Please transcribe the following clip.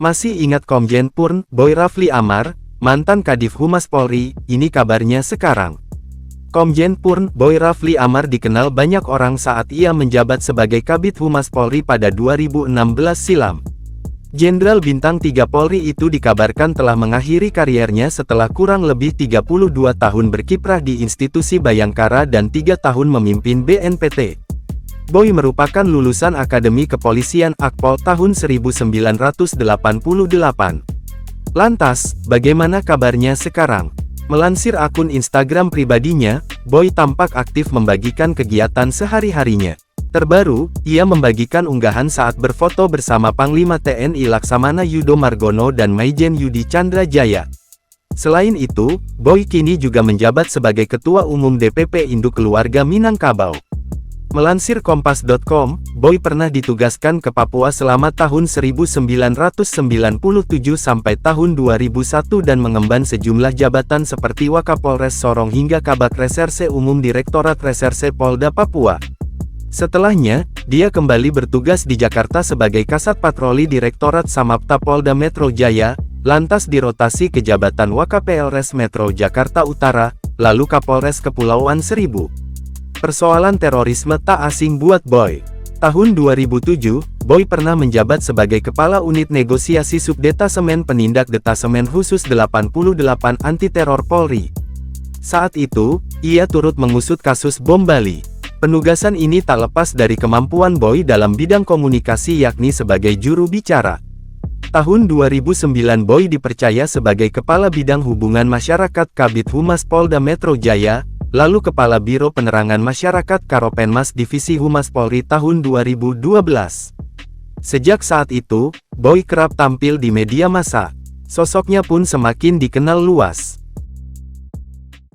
Masih ingat Komjen Purn, Boy Rafli Amar, mantan Kadif Humas Polri? Ini kabarnya sekarang. Komjen Purn, Boy Rafli Amar dikenal banyak orang saat ia menjabat sebagai Kabid Humas Polri pada 2016 silam. Jenderal Bintang 3 Polri itu dikabarkan telah mengakhiri kariernya setelah kurang lebih 32 tahun berkiprah di institusi Bayangkara dan 3 tahun memimpin BNPT. Boy merupakan lulusan Akademi Kepolisian Akpol tahun 1988. Lantas, bagaimana kabarnya sekarang? Melansir akun Instagram pribadinya, Boy tampak aktif membagikan kegiatan sehari-harinya. Terbaru, ia membagikan unggahan saat berfoto bersama Panglima TNI Laksamana Yudo Margono dan Maijen Yudi Chandra Jaya. Selain itu, Boy kini juga menjabat sebagai Ketua Umum DPP Induk Keluarga Minangkabau. Melansir Kompas.com, Boy pernah ditugaskan ke Papua selama tahun 1997 sampai tahun 2001 dan mengemban sejumlah jabatan seperti Wakapolres Sorong hingga Kabak Reserse Umum Direktorat Reserse Polda Papua. Setelahnya, dia kembali bertugas di Jakarta sebagai Kasat Patroli Direktorat Samapta Polda Metro Jaya, lantas dirotasi ke jabatan Wakapolres Metro Jakarta Utara, lalu Kapolres Kepulauan Seribu. Persoalan terorisme tak asing buat Boy. Tahun 2007, Boy pernah menjabat sebagai Kepala Unit Negosiasi Subdetasemen Penindak Detasemen Khusus 88 Anti Teror Polri. Saat itu, ia turut mengusut kasus bom Bali. Penugasan ini tak lepas dari kemampuan Boy dalam bidang komunikasi yakni sebagai juru bicara. Tahun 2009 Boy dipercaya sebagai Kepala Bidang Hubungan Masyarakat Kabid Humas Polda Metro Jaya, lalu Kepala Biro Penerangan Masyarakat Karopenmas Divisi Humas Polri tahun 2012. Sejak saat itu, Boy kerap tampil di media massa. Sosoknya pun semakin dikenal luas.